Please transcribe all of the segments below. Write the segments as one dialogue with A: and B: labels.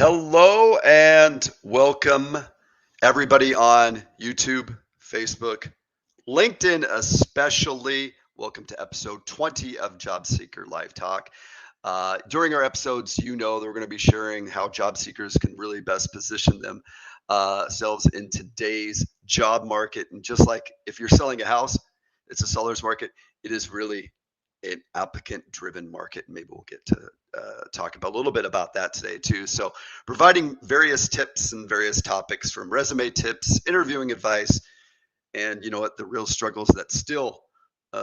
A: Hello and welcome everybody on YouTube, Facebook, LinkedIn especially. Welcome to episode 20 of JobSeeker Live Talk. During our episodes, you know that we're going to be sharing how job seekers can really best position themselves in today's job market. And just like if you're selling a house, it's a seller's market. It is really an applicant-driven market. Maybe we'll get to talk about a little bit about that today too. So providing various tips and various topics from resume tips, interviewing advice, and you know what, the real struggles that still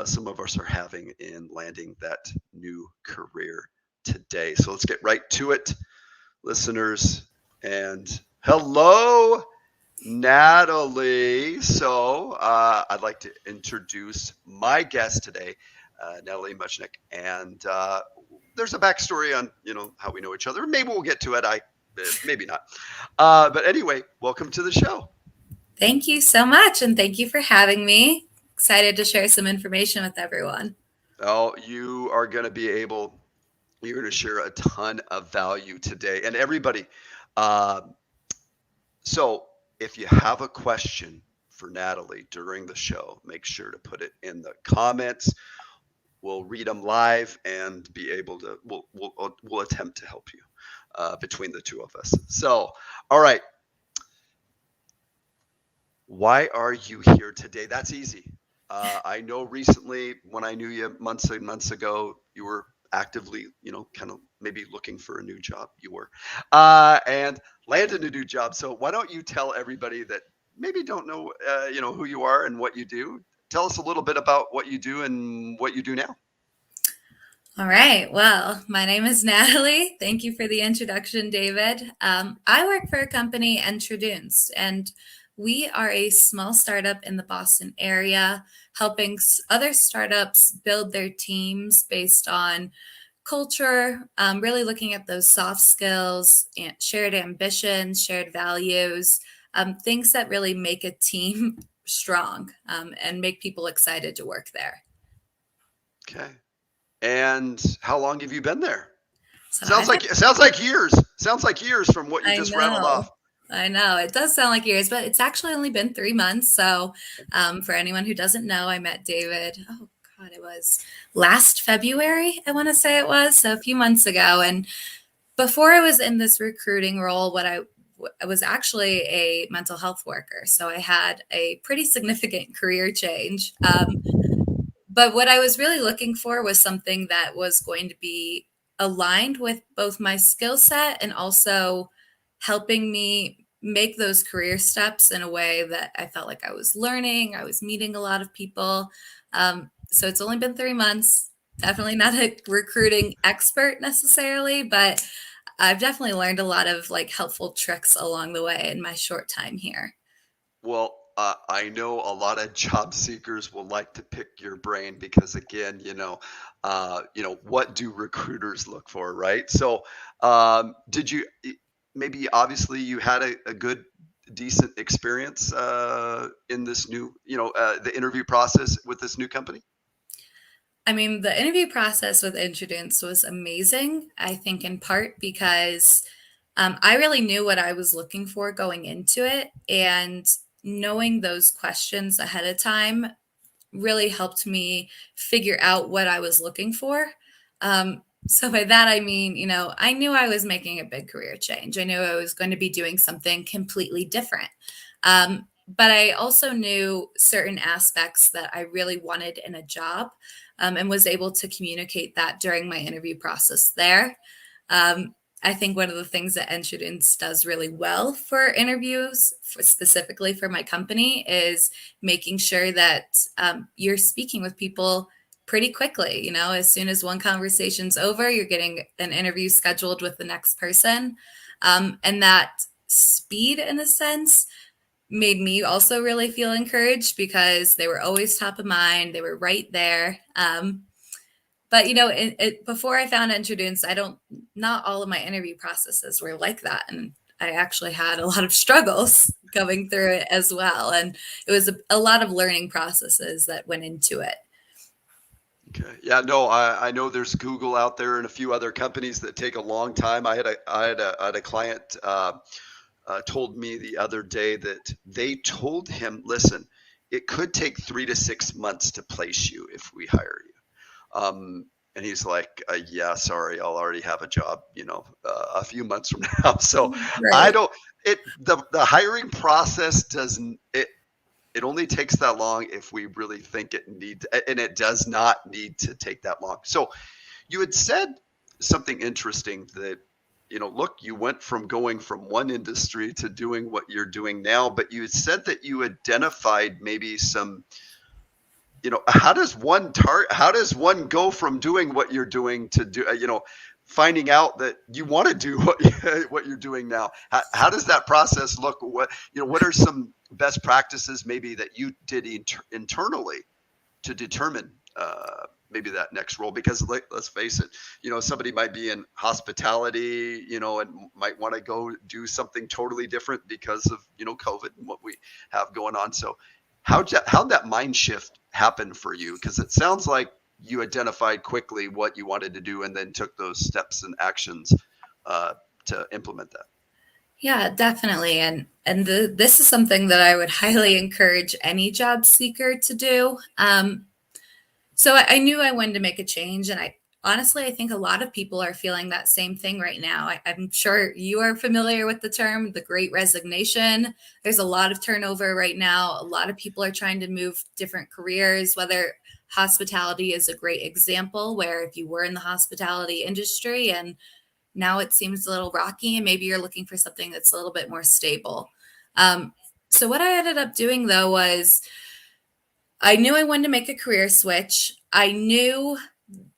A: some of us are having in landing that new career today. So let's get right to it, listeners. And hello, Natalie. So I'd like to introduce my guest today, Natalie Muchnick, and there's a backstory on how we know each other. Maybe we'll get to it. Maybe not. But anyway, welcome to the show.
B: Thank you so much, and thank you for having me. Excited to share some information with everyone.
A: Oh, you are going to be able. You're going to share a ton of value today, and everybody. So if you have a question for Natalie during the show, make sure to put it in the comments. We'll read them live and be able to. We'll attempt to help you between the two of us. So, all right. Why are you here today? That's easy. I know recently, when I knew you months and months ago, you were actively, kind of maybe looking for a new job. You were, and landed a new job. So why don't you tell everybody that maybe don't know, who you are and what you do? Tell us a little bit about what you do and what you do now.
B: All right. Well, my name is Natalie. Thank you for the introduction, David. I work for a company, Introduce, and we are a small startup in the Boston area, helping other startups build their teams based on culture, really looking at those soft skills, and shared ambitions, shared values, things that really make a team strong and make people excited to work there.
A: Okay. And how long have you been there?
B: So
A: sounds like years. Sounds like years from what you just rattled off.
B: I know it does sound like years, but it's actually only been 3 months. So for anyone who doesn't know, I met David. Oh God, it was last February. I want to say it was, so a few months ago. And before I was in this recruiting role, I was actually a mental health worker. So I had a pretty significant career change. But what I was really looking for was something that was going to be aligned with both my skill set and also helping me make those career steps in a way that I felt like I was learning. I was meeting a lot of people. So it's only been 3 months. Definitely not a recruiting expert necessarily, but I've definitely learned a lot of helpful tricks along the way in my short time here.
A: Well, I know a lot of job seekers will like to pick your brain because, again, what do recruiters look for, right? So, did you maybe obviously you had a good, decent experience in this new, the interview process with this new company?
B: I mean, the interview process with Introduce was amazing, I think in part because I really knew what I was looking for going into it. And knowing those questions ahead of time really helped me figure out what I was looking for. So by that, I mean, I knew I was making a big career change. I knew I was going to be doing something completely different. But I also knew certain aspects that I really wanted in a job and was able to communicate that during my interview process there. I think one of the things that Introduce does really well for interviews, specifically for my company, is making sure that you're speaking with people pretty quickly. As soon as one conversation's over, you're getting an interview scheduled with the next person. And that speed, in a sense, made me also really feel encouraged because they were always top of mind. They were right there. But before I found Introduce, not all of my interview processes were like that, and I actually had a lot of struggles going through it as well. And it was a lot of learning processes that went into it.
A: Okay. Yeah, no, I know there's Google out there and a few other companies that take a long time. I had a client told me the other day that they told him, listen, it could take 3 to 6 months to place you if we hire you. And he's like, yeah, sorry, I'll already have a job, a few months from now. So I
B: Right.
A: don't, the hiring process doesn't, it only takes that long if we really think it needs, and it does not need to take that long. So you had said something interesting that, look, you went from going from one industry to doing what you're doing now, but you said that you identified maybe some, how does one go from doing what you're doing to do, finding out that you want to do what you're doing now? How does that process look? What are some best practices maybe that you did internally to determine maybe that next role? Because let's face it, somebody might be in hospitality, and might want to go do something totally different because of COVID and what we have going on. So how'd that mind shift happen for you? Because it sounds like you identified quickly what you wanted to do and then took those steps and actions uh, to implement that.
B: Yeah, definitely. This is something that I would highly encourage any job seeker to do. So I knew I wanted to make a change, and I think a lot of people are feeling that same thing right now. I'm sure you are familiar with the term, the Great Resignation. There's a lot of turnover right now. A lot of people are trying to move different careers, whether hospitality is a great example, where if you were in the hospitality industry and now it seems a little rocky, and maybe you're looking for something that's a little bit more stable. Um, so what I ended up doing though was I knew I wanted to make a career switch. I knew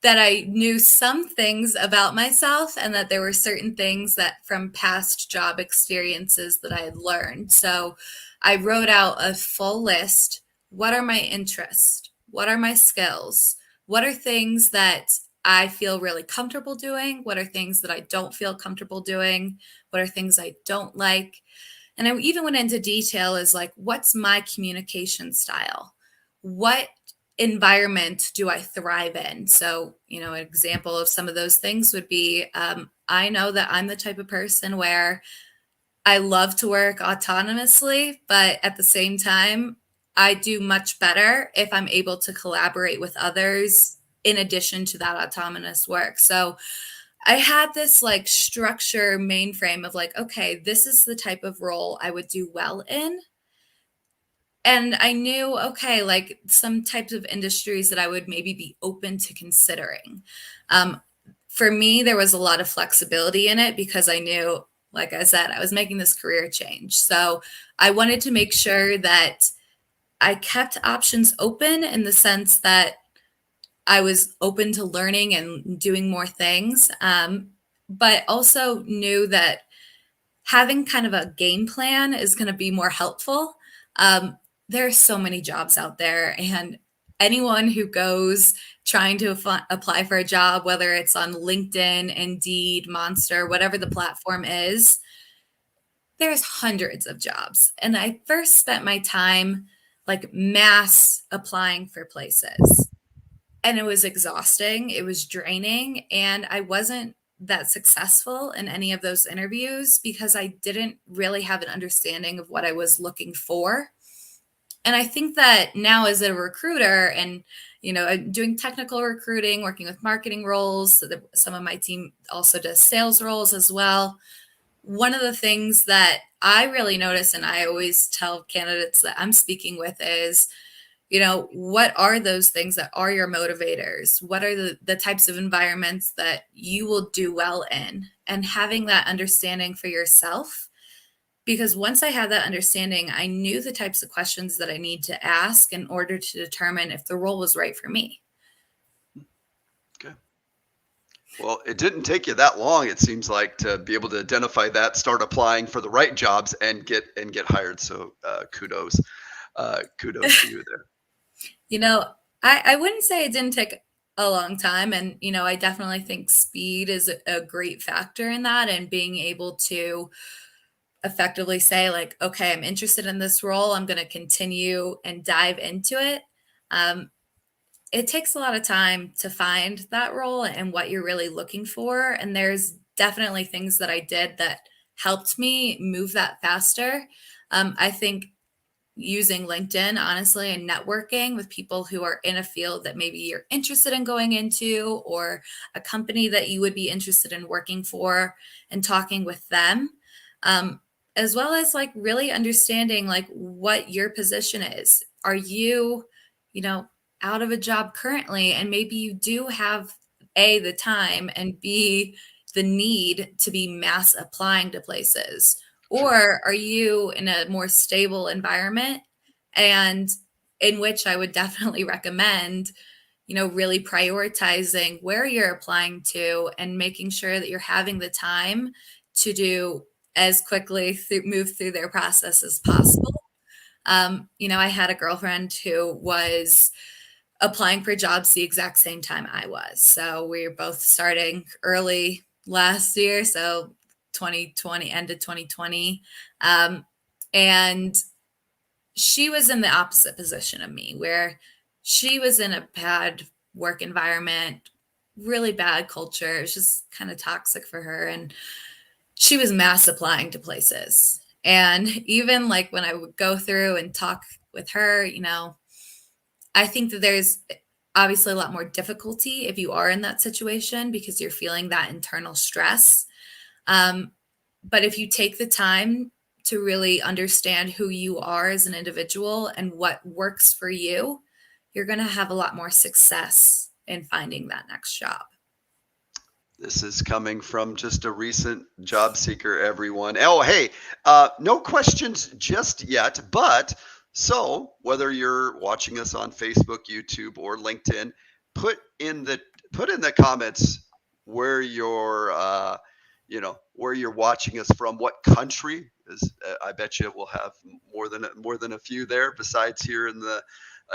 B: that I knew some things about myself and that there were certain things that from past job experiences that I had learned. So I wrote out a full list. What are my interests? What are my skills? What are things that I feel really comfortable doing? What are things that I don't feel comfortable doing? What are things I don't like? And I even went into detail as like, what's my communication style? What environment do I thrive in? So, an example of some of those things would be I know that I'm the type of person where I love to work autonomously, but at the same time, I do much better if I'm able to collaborate with others in addition to that autonomous work. So, I had this like structure mainframe of like, okay, this is the type of role I would do well in. And I knew, okay, like some types of industries that I would maybe be open to considering. Um, for me, there was a lot of flexibility in it because I knew, like I said, I was making this career change. So I wanted to make sure that I kept options open in the sense that I was open to learning and doing more things, but also knew that having kind of a game plan is going to be more helpful. Um, there are so many jobs out there, and anyone who goes trying to apply for a job, whether it's on LinkedIn, Indeed, Monster, whatever the platform is, there's hundreds of jobs. And I first spent my time like mass applying for places, and it was exhausting, it was draining, and I wasn't that successful in any of those interviews because I didn't really have an understanding of what I was looking for. And I think that now as a recruiter and I'm doing technical recruiting, working with marketing roles, so some of my team also does sales roles as well. One of the things that I really notice and I always tell candidates that I'm speaking with is what are those things that are your motivators? What are the types of environments that you will do well in? And having that understanding for yourself. Because once I had that understanding, I knew the types of questions that I need to ask in order to determine if the role was right for me.
A: Okay. Well, it didn't take you that long, it seems like, to be able to identify that, start applying for the right jobs, and get hired. So kudos to you there.
B: You know, I wouldn't say it didn't take a long time. And, I definitely think speed is a great factor in that and being able to effectively say, like, okay, I'm interested in this role. I'm going to continue and dive into it. Um, it takes a lot of time to find that role and what you're really looking for. And there's definitely things that I did that helped me move that faster. I think using LinkedIn, honestly, and networking with people who are in a field that maybe you're interested in going into, or a company that you would be interested in working for, and talking with them. Um, as well as like really understanding like what your position is. Are you, you know, out of a job currently, and maybe you do have A, the time, and B, the need to be mass applying to places?
A: Sure.
B: Or are you in a more stable environment, and in which I would definitely recommend, really prioritizing where you're applying to and making sure that you're having the time to do as quickly move through their process as possible. I had a girlfriend who was applying for jobs the exact same time I was. So we were both starting early last year. So 2020, end of 2020. And she was in the opposite position of me, where she was in a bad work environment, really bad culture. It was just kind of toxic for her. And she was mass applying to places. And even like when I would go through and talk with her, I think that there's obviously a lot more difficulty if you are in that situation because you're feeling that internal stress. Um, but if you take the time to really understand who you are as an individual and what works for you, you're going to have a lot more success in finding that next job.
A: This is coming from just a recent job seeker, everyone. Oh, hey, no questions just yet, but so whether you're watching us on Facebook, YouTube, or LinkedIn, put in the comments where where you're watching us from, what country is. I bet you we'll have more than a few there besides here in the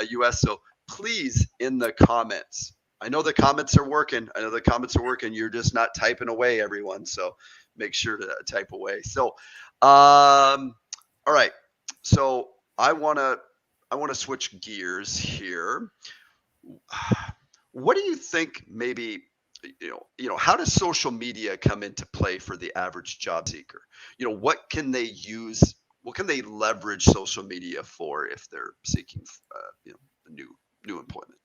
A: U.S. So please, in the comments. I know the comments are working. You're just not typing away, everyone. So make sure to type away. So, all right. So I wanna switch gears here. What do you think? Maybe how does social media come into play for the average job seeker? What can they use? What can they leverage social media for if they're seeking, new employment?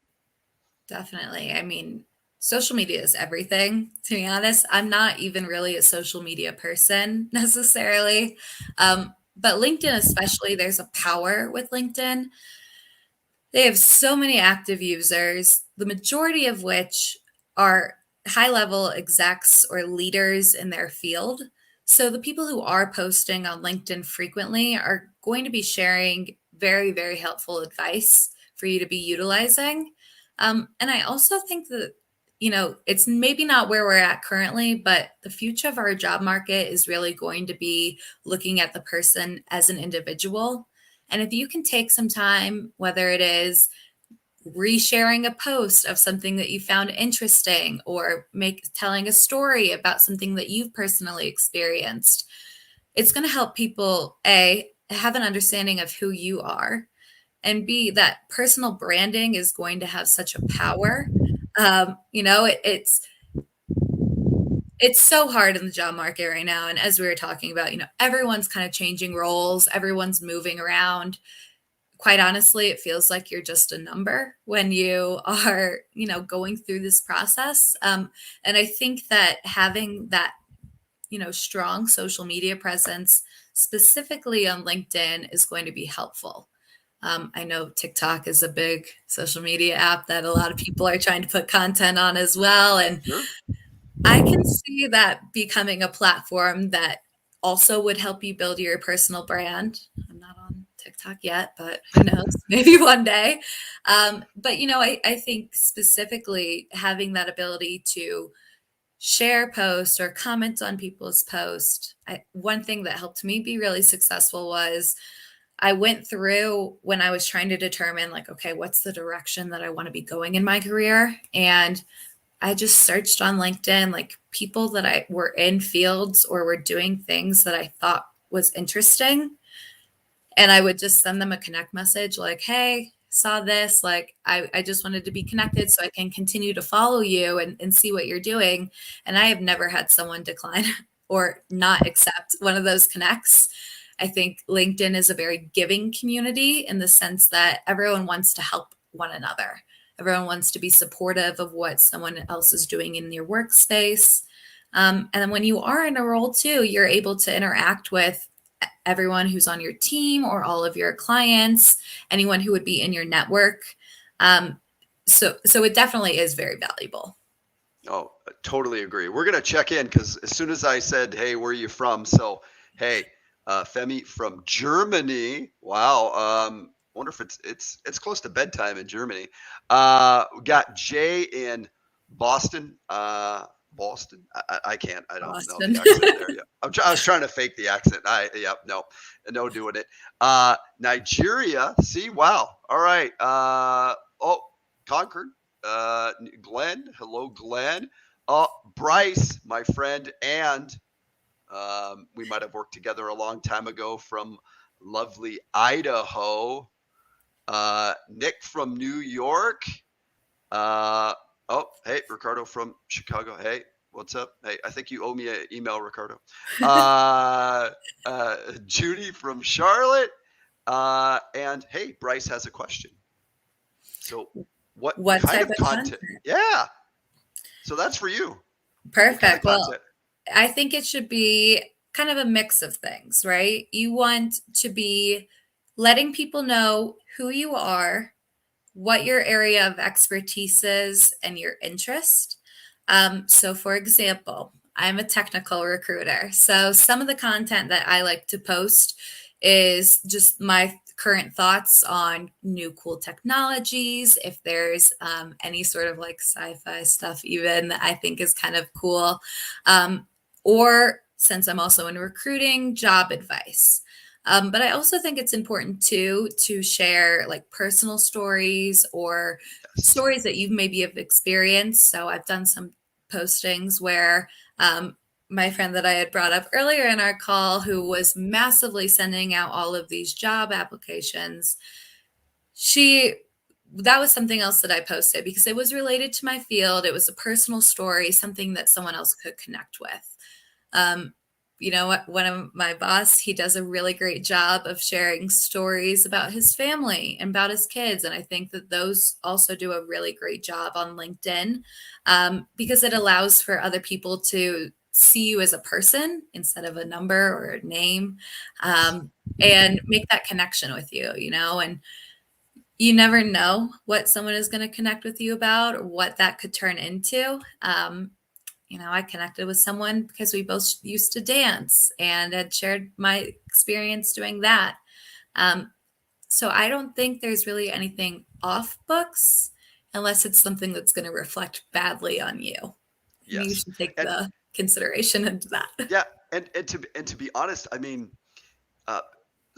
B: Definitely. I mean, social media is everything, to be honest. I'm not even really a social media person necessarily. But LinkedIn, especially, there's a power with LinkedIn. They have so many active users, the majority of which are high level execs or leaders in their field. So the people who are posting on LinkedIn frequently are going to be sharing very, very helpful advice for you to be utilizing. And I also think that, it's maybe not where we're at currently, but the future of our job market is really going to be looking at the person as an individual. And if you can take some time, whether it is resharing a post of something that you found interesting, or telling a story about something that you've personally experienced, it's going to help people A, have an understanding of who you are, and B, that personal branding is going to have such a power. It's so hard in the job market right now. And as we were talking about, everyone's kind of changing roles, everyone's moving around. Quite honestly, it feels like you're just a number when you are, going through this process. And I think that having that, strong social media presence, specifically on LinkedIn, is going to be helpful. I know TikTok is a big social media app that a lot of people are trying to put content on as well. And
A: Sure.
B: I can see that becoming a platform that also would help you build your personal brand. I'm not on TikTok yet, but who knows? Maybe one day. But I think specifically having that ability to share posts or comment on people's posts. One thing that helped me be really successful was I went through when I was trying to determine, like, okay, what's the direction that I want to be going in my career? And I just searched on LinkedIn, like people that I were in fields or were doing things that I thought was interesting. And I would just send them a connect message like, hey, saw this, like, I just wanted to be connected so I can continue to follow you and see what you're doing. And I have never had someone decline or not accept one of those connects. I think LinkedIn is a very giving community in the sense that everyone wants to help one another. Everyone wants to be supportive of what someone else is doing in your workspace. And then when you are in a role too, you're able to interact with everyone who's on your team or all of your clients, anyone who would be in your network. So it definitely is very valuable.
A: Oh, I totally agree. We're gonna check in because as soon as I said, "Hey, where are you from?" So, hey, Femi from Germany. Wow. Wonder if it's close to bedtime in Germany. We got Jay in Boston. Boston. I can't. I don't know
B: Boston.
A: the accent there. Yeah, I was trying to fake the accent. No doing it. Nigeria. See, wow. All right. Oh, Concord. Glenn. Hello, Glenn. Bryce, my friend, and we might have worked together a long time ago from lovely Idaho. Nick from New York. Hey, Ricardo from Chicago. Hey, what's up? Hey, I think you owe me an email, Ricardo. Judy from Charlotte. And hey, Bryce has a question. So what kind
B: type
A: of
B: of
A: content? Yeah. So that's for you.
B: Perfect. Well, I think it should be kind of a mix of things, right? You want to be letting people know who you are, what your area of expertise is, and your interest. So, for example, I'm a technical recruiter. So, some of the content that I like to post is just my current thoughts on new cool technologies. If there's any sort of like sci-fi stuff, even that I think is kind of cool, or since I'm also in recruiting, job advice. But I also think it's important too to share like personal stories or stories that you maybe have experienced. So I've done some postings where my friend that I had brought up earlier in our call, who was massively sending out all of these job applications, that was something else that I posted because it was related to my field. It was a personal story, something that someone else could connect with. You know what? One of my boss, he does a really great job of sharing stories about his family and about his kids. And I think that those also do a really great job on LinkedIn because it allows for other people to see you as a person instead of a number or a name, and make that connection with you, and you never know what someone is going to connect with you about or what that could turn into. I connected with someone because we both used to dance and had shared my experience doing that. So I don't think there's really anything off books unless it's something that's going to reflect badly on you.
A: Yes.
B: You should take the consideration into that.
A: Yeah, and to be honest, I mean,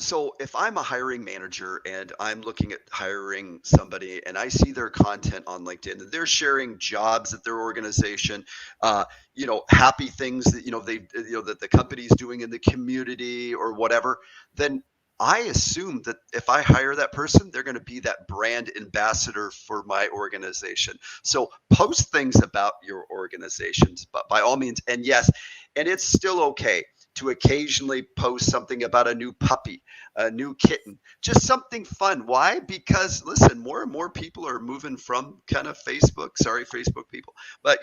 A: so if I'm a hiring manager and I'm looking at hiring somebody and I see their content on LinkedIn and they're sharing jobs at their organization, happy things that that the company's doing in the community or whatever, then I assume that if I hire that person, they're going to be that brand ambassador for my organization. So post things about your organizations, but by all means, and yes, and it's still okay to occasionally post something about a new puppy, a new kitten, just something fun. Why? Because listen, more and more people are moving from kind of Facebook, sorry, Facebook people, but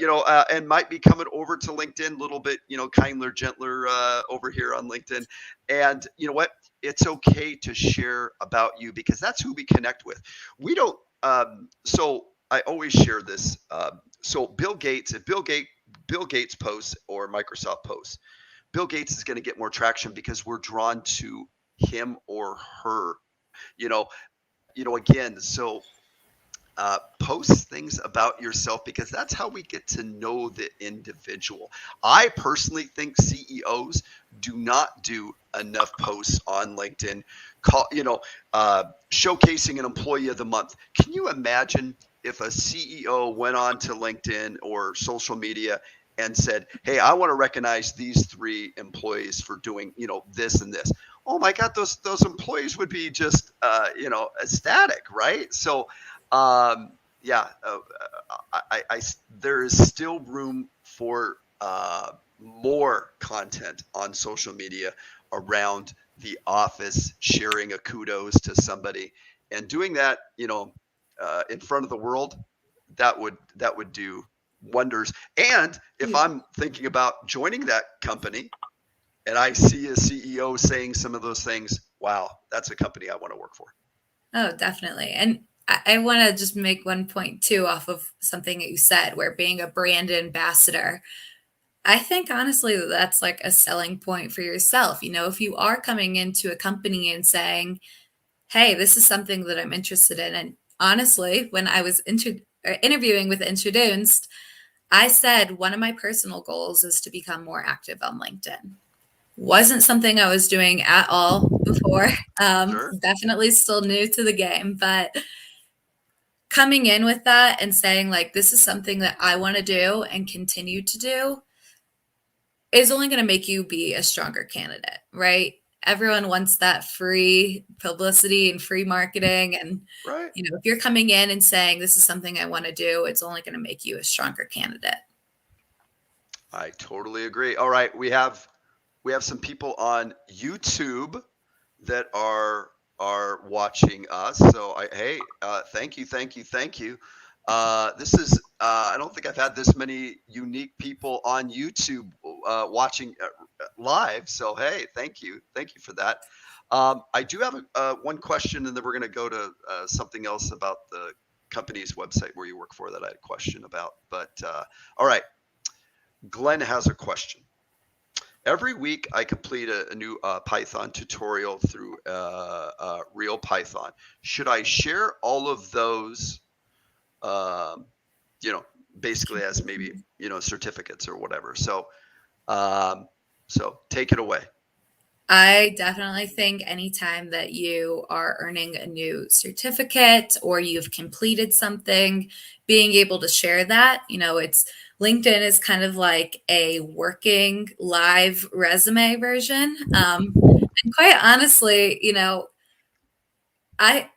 A: and might be coming over to LinkedIn a little bit, kinder, gentler over here on LinkedIn. And you know what? It's okay to share about you because that's who we connect with. We don't. So I always share this. So Bill Gates, if Bill Gates posts or Microsoft posts, Bill Gates is going to get more traction because we're drawn to him or her, again, so post things about yourself because that's how we get to know the individual. I personally think CEOs do not do enough posts on LinkedIn, showcasing an employee of the month. Can you imagine if a CEO went on to LinkedIn or social media and said, hey, I want to recognize these 3 employees for doing, this and this? oh my God, those employees would be just ecstatic, right? So yeah, there is still room for more content on social media around the office, sharing a kudos to somebody, and doing that, in front of the world. That would do wonders. And if I'm thinking about joining that company, and I see a CEO saying some of those things, wow, that's a company I want to work for.
B: Oh, definitely. And I want to just make one point too off of something that you said, where being a brand ambassador, I think honestly that's like a selling point for yourself. If you are coming into a company and saying, hey, this is something that I'm interested in. And honestly, when I was interviewing with Introduced, I said one of my personal goals is to become more active on LinkedIn. Wasn't something I was doing at all before.
A: Sure.
B: Definitely still new to the game, but coming in with that and saying, like, this is something that I want to do and continue to do is only going to make you be a stronger candidate, right? Everyone wants that free publicity and free marketing. And,
A: Right.
B: if you're coming in and saying, this is something I want to do, it's only going to make you a stronger candidate.
A: I totally agree. All right, we have some people on YouTube that are watching us. So hey, thank you, thank you, thank you. This is I don't think I've had this many unique people on YouTube watching live. So hey, thank you for that. I do have one question, and then we're going to go to something else about the company's website where you work for that I had a question about. But all right, Glenn has a question. Every week, I complete a new Python tutorial through Real Python. Should I share all of those, um, you know, basically as maybe certificates or whatever? Um, so take it away.
B: I definitely think anytime that you are earning a new certificate or you've completed something, being able to share that, it's LinkedIn is kind of like a working live resume version. And quite honestly, I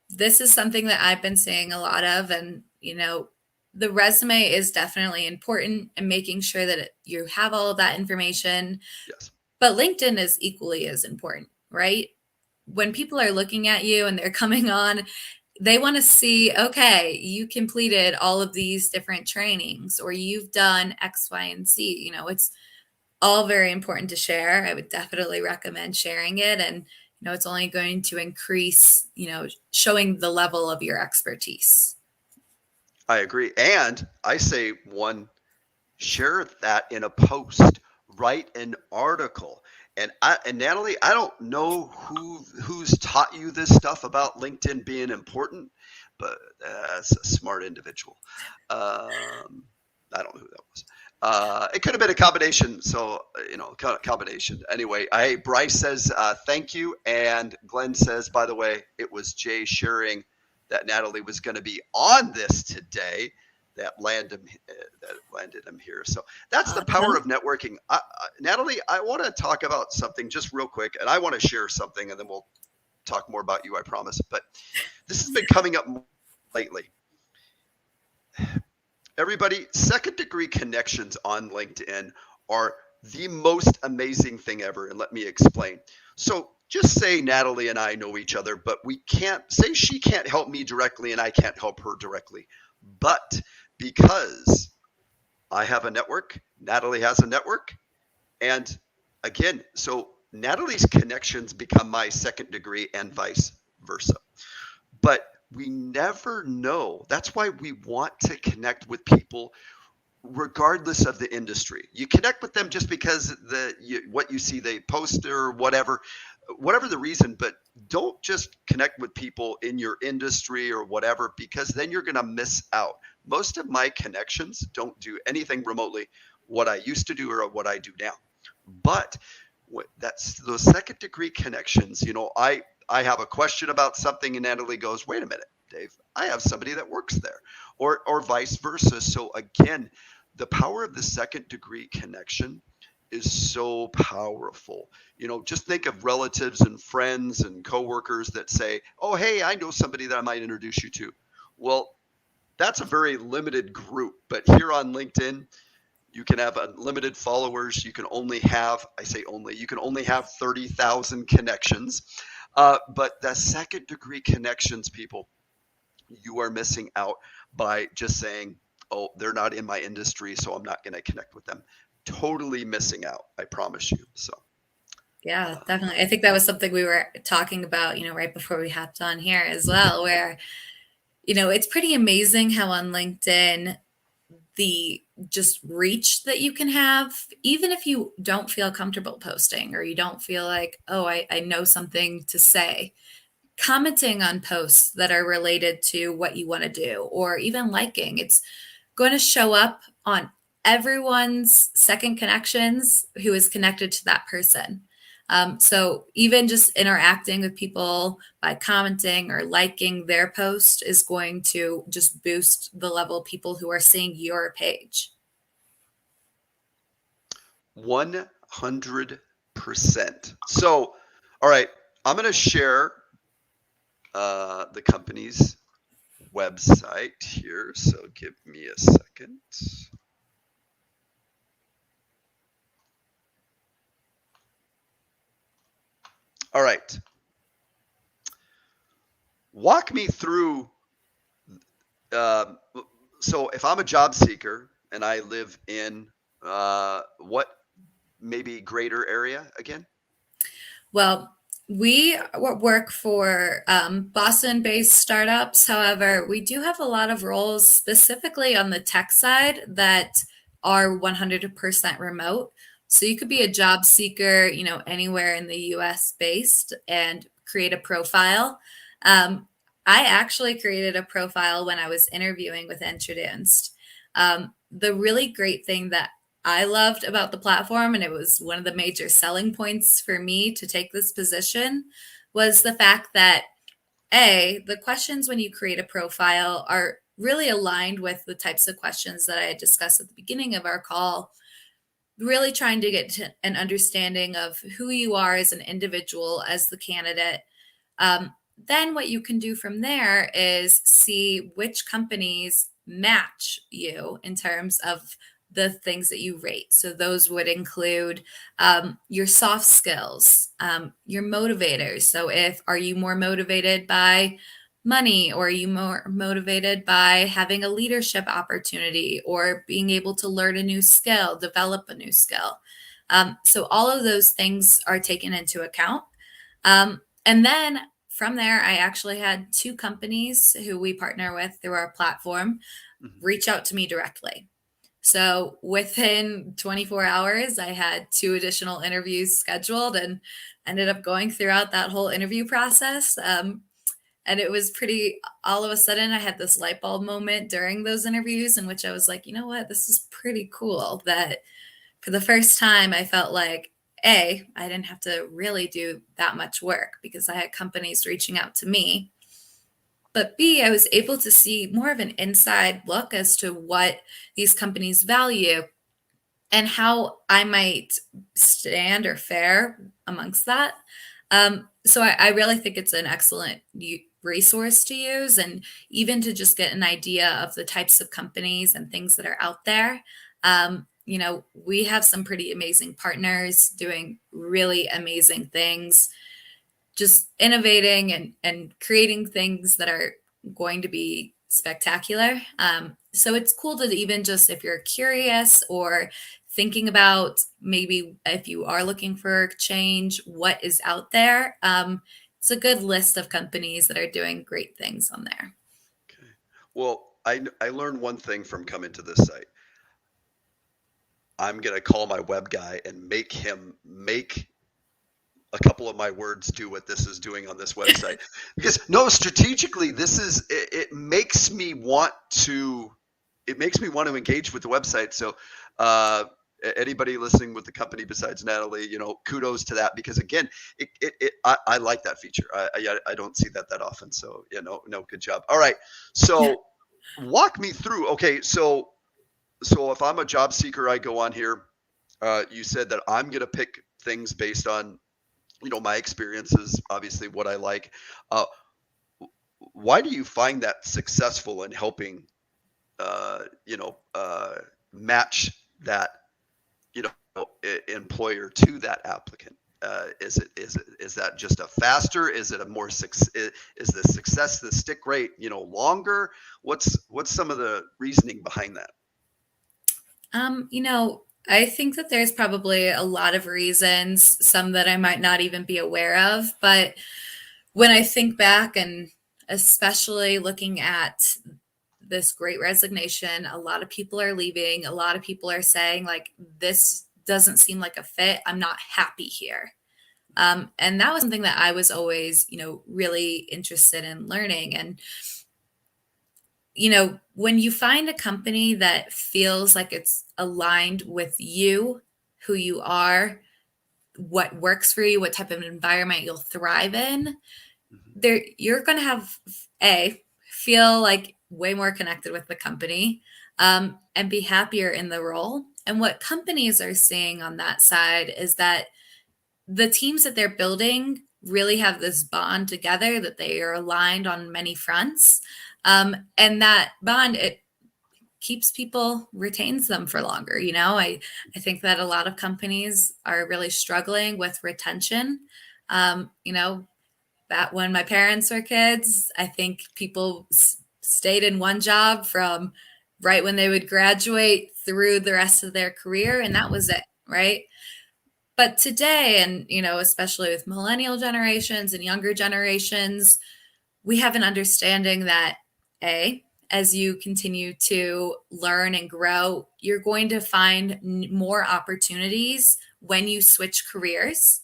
B: this is something that I've been seeing a lot of, and the resume is definitely important and making sure that you have all of that information,
A: Yes.
B: but LinkedIn is equally as important, right? When people are looking at you and they're coming on, they want to see, okay, you completed all of these different trainings or you've done X, Y, and Z. It's all very important to share. I would definitely recommend sharing it. And, it's only going to increase, showing the level of your expertise.
A: I agree. And I say one, share that in a post, write an article. And Natalie, I don't know who's taught you this stuff about LinkedIn being important, but that's a smart individual. I don't know who that was. It could have been a combination. So, combination. Anyway, Bryce says, thank you. And Glenn says, by the way, it was Jay sharing that Natalie was going to be on this today that landed him here. So that's the power of networking. Natalie, I want to talk about something just real quick, and I want to share something, and then we'll talk more about you, I promise. But this has been coming up lately. Everybody, second degree connections on LinkedIn are the most amazing thing ever. And let me explain. So just say Natalie and I know each other, but we can't say she can't help me directly and I can't help her directly. But because I have a network, Natalie has a network. And again, so Natalie's connections become my second degree and vice versa. But we never know. That's why we want to connect with people regardless of the industry. You connect with them just because what you see they post or whatever the reason, but don't just connect with people in your industry or whatever, because then you're going to miss out. Most of my connections don't do anything remotely what I used to do or what I do now. But that's those second degree connections. I have a question about something and Natalie goes, wait a minute, Dave, I have somebody that works there, or vice versa. So again, the power of the second degree connection is so powerful. Just think of relatives and friends and coworkers that say, "Oh, hey, I know somebody that I might introduce you to." Well, that's a very limited group, but here on LinkedIn, you can have unlimited followers. You can only have, I say only, you can only have 30,000 connections. But the second degree connections, people, you are missing out by just saying, "Oh, they're not in my industry, so I'm not going to connect with them." Totally missing out, I promise you. So,
B: Yeah,
A: uh,
B: definitely. I think that was something we were talking about, right before we hopped on here as well, where, it's pretty amazing how on LinkedIn, the just reach that you can have, even if you don't feel comfortable posting or you don't feel like, oh, I know something to say, commenting on posts that are related to what you want to do, or even liking, it's going to show up on everyone's second connections who is connected to that person. So even just interacting with people by commenting or liking their post is going to just boost the level of people who are seeing your page.
A: 100%. So, all right, I'm going to share the company's website here. So, give me a second. All right. Walk me through. Uh, so, if I'm a job seeker and I live in what maybe greater area again?
B: Well, we work for Boston based startups. However, we do have a lot of roles specifically on the tech side that are 100% remote. So you could be a job seeker, anywhere in the US based and create a profile. I actually created a profile when I was interviewing with Introduced. The really great thing that I loved about the platform, and it was one of the major selling points for me to take this position, was the fact that the questions when you create a profile are really aligned with the types of questions that I had discussed at the beginning of our call, really trying to get to an understanding of who you are as an individual, as the candidate. Then what you can do from there is see which companies match you in terms of the things that you rate. So those would include your soft skills, your motivators. So if are you more motivated by money, or are you more motivated by having a leadership opportunity or being able to learn a new skill, develop a new skill? So all of those things are taken into account. And then from there, I actually had two companies who we partner with through our platform
A: Mhm.
B: reach out to me directly. So within 24 hours, I had two additional interviews scheduled and ended up going throughout that whole interview process. And it was pretty, all of a sudden, I had this light bulb moment during those interviews in which I was like, you know what, this is pretty cool that for the first time, I felt like, I didn't have to really do that much work because I had companies reaching out to me. But B, I was able to see more of an inside look as to what these companies value and how I might stand or fare amongst that. So I really think it's an excellent resource to use, and even to just get an idea of the types of companies and things that are out there. We have some pretty amazing partners doing really amazing things, just innovating and creating things that are going to be spectacular. So it's cool to even just, if you're curious or thinking about maybe if you are looking for change, what is out there. It's a good list of companies that are doing great things on there.
A: Okay. Well, I learned one thing from coming to this site. I'm going to call my web guy and make him make a couple of my words do what this is doing on this website. Because no, strategically, it makes me want to engage with the website. So anybody listening with the company besides Natalie, kudos to that, because again, I like that feature. I don't see that often. So no, good job. All right. So walk me through. Okay. So if I'm a job seeker, I go on here. You said that I'm going to pick things based on, my experiences, obviously what I like. Uh, why do you find that successful in helping, match that, employer to that applicant? Is that just a faster? Is it a more is the success, the stick rate, longer? What's some of the reasoning behind that?
B: I think that there's probably a lot of reasons, some that I might not even be aware of. But when I think back, and especially looking at this great resignation, a lot of people are leaving. A lot of people are saying, like, this doesn't seem like a fit. I'm not happy here. And that was something that I was always, really interested in learning. And when you find a company that feels like it's aligned with you, who you are, what works for you, what type of environment you'll thrive in,
A: Mhm.
B: there you're going to have a feel like way more connected with the company, and be happier in the role. And what companies are seeing on that side is that the teams that they're building really have this bond together, that they are aligned on many fronts. And that bond, it keeps people, retains them for longer. I think that a lot of companies are really struggling with retention. That when my parents were kids, I think people stayed in one job from right when they would graduate through the rest of their career, and that was it, right? But today, and especially with millennial generations and younger generations, we have an understanding that as you continue to learn and grow, you're going to find more opportunities when you switch careers.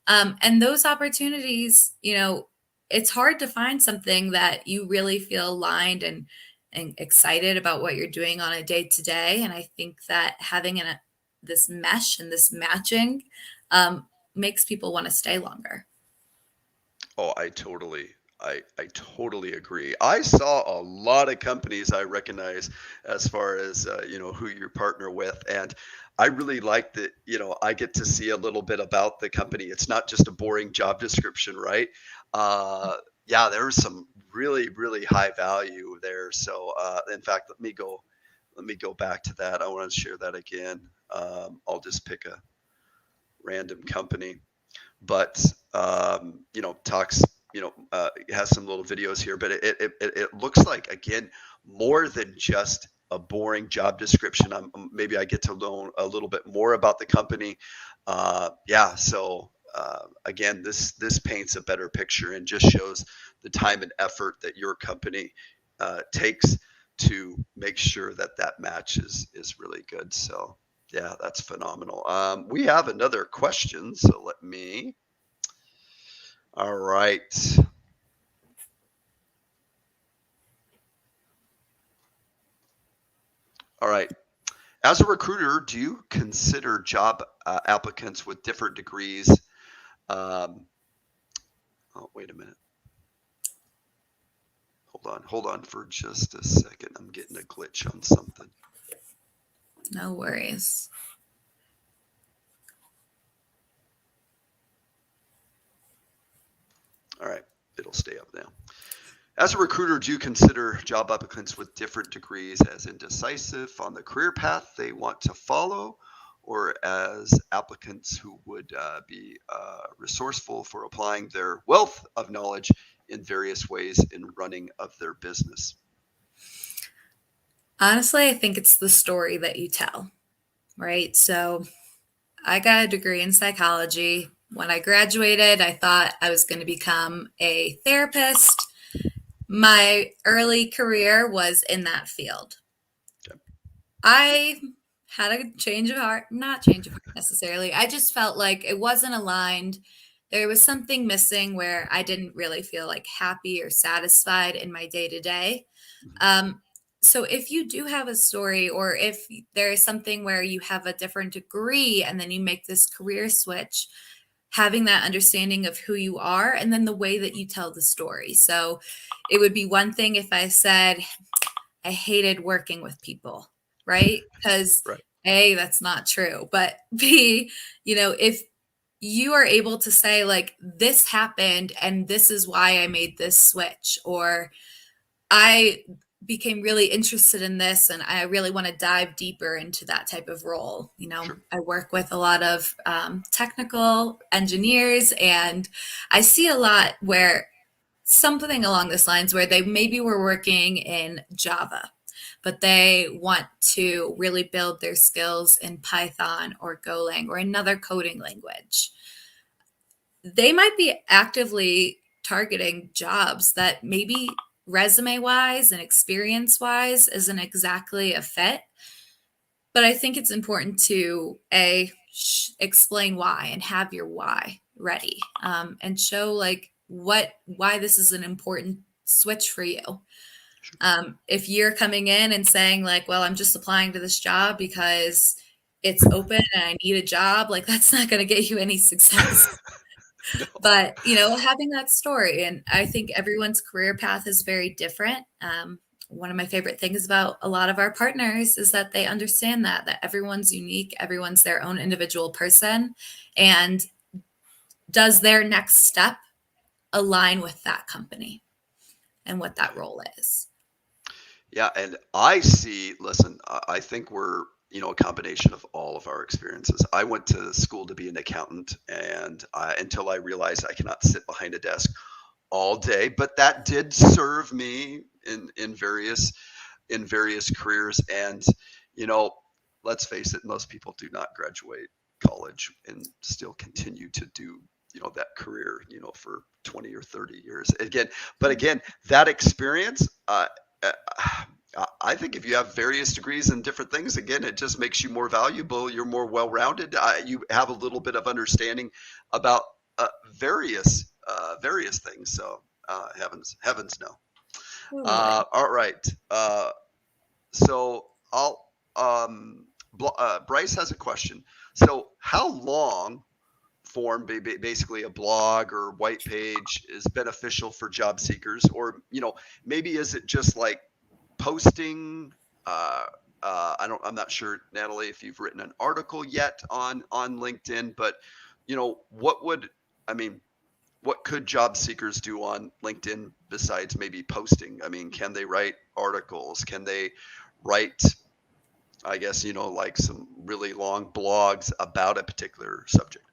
B: And those opportunities, it's hard to find something that you really feel aligned and excited about what you're doing on a day to day. And I think that having this mesh and this matching, makes people want to stay longer.
A: Oh, I totally agree. I saw a lot of companies I recognize as far as, who you partner with, and I really like that, I get to see a little bit about the company. It's not just a boring job description, right? Uh, yeah, there's some really, really high value there. So, in fact, let me go back to that. I want to share that again. I'll just pick a random company, but talks, has some little videos here, but it looks like, again, more than just a boring job description. Maybe I get to learn a little bit more about the company. Yeah, so again, this paints a better picture and just shows the time and effort that your company takes to make sure that that match is really good. So yeah, that's phenomenal. We have another question, so let me. All right. All right. As a recruiter, do you consider job applicants with different degrees? Um, oh, wait a minute. Hold on for just a second. I'm getting a glitch on something.
B: No worries.
A: All right. It'll stay up now. As a recruiter, do you consider job applicants with different degrees as indecisive on the career path they want to follow, or as applicants who would be resourceful for applying their wealth of knowledge in various ways in running of their business?
B: Honestly, I think it's the story that you tell, right? So I got a degree in psychology. When I graduated, I thought I was going to become a therapist. My early career was in that field.
A: Okay.
B: I had a change of heart, not change of heart necessarily. I just felt like it wasn't aligned. There was something missing where I didn't really feel like happy or satisfied in my day to day.
A: Mhm.
B: Um, so if you do have a story, or if there is something where you have a different degree and then you make this career switch, having that understanding of who you are and then the way that you tell the story. So it would be one thing if I said I hated working with people, right? Because
A: Right.
B: A, that's not true. But B, if you are able to say, like, this happened and this is why I made this switch, or I became really interested in this and I really want to dive deeper into that type of role.
A: Sure.
B: I work with a lot of technical engineers, and I see a lot where something along this lines where they maybe were working in Java, but they want to really build their skills in Python or Golang or another coding language. They might be actively targeting jobs that maybe resume wise and experience wise isn't exactly a fit. But I think it's important to explain why and have your why ready, and show like why this is an important switch for you.
A: Sure.
B: If you're coming in and saying like, well, I'm just applying to this job because it's open and I need a job, like that's not going to get you any success.
A: No.
B: But having that story, and I think everyone's career path is very different. One of my favorite things about a lot of our partners is that they understand that everyone's unique, everyone's their own individual person, and does their next step align with that company and what that role is.
A: Yeah, and I see, listen, I think we're, a combination of all of our experiences. I went to school to be an accountant, and until I realized I cannot sit behind a desk all day, but that did serve me in various careers. And, you know, let's face it, most people do not graduate college and still continue to do that career for 20 or 30 years again. But again, that experience, uh, I think if you have various degrees in different things, again, it just makes you more valuable. You're more well-rounded. You have a little bit of understanding about various things. So heavens no.
B: Totally.
A: All right. So I'll Bryce has a question. So how long form, basically a blog or white page, is beneficial for job seekers? Or maybe is it just like posting? Uh, I'm not sure, Natalie, if you've written an article yet on LinkedIn, but what would I mean? What could job seekers do on LinkedIn besides maybe posting? I mean, can they write articles? Can they write, I guess, like some really long blogs about a particular subject?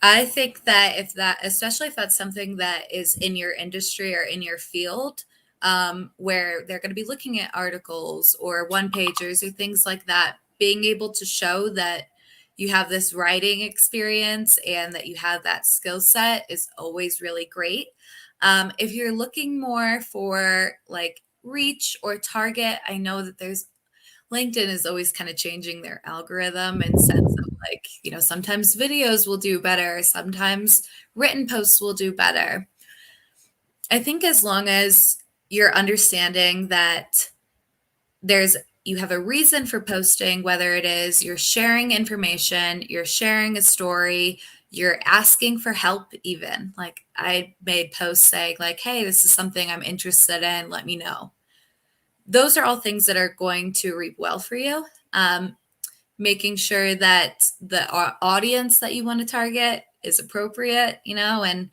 B: I think that especially if that's something that is in your industry or in your field, where they're going to be looking at articles or one pagers or things like that, being able to show that you have this writing experience and that you have that skill set is always really great. If you're looking more for like reach or target, I know that LinkedIn is always kind of changing their algorithm in sense of like, sometimes videos will do better, sometimes written posts will do better. I think as long as you're understanding that you have a reason for posting, whether it is you're sharing information, you're sharing a story, you're asking for help, even like I made posts saying like, hey, this is something I'm interested in, let me know. Those are all things that are going to reap well for you. Making sure that the audience that you want to target is appropriate, and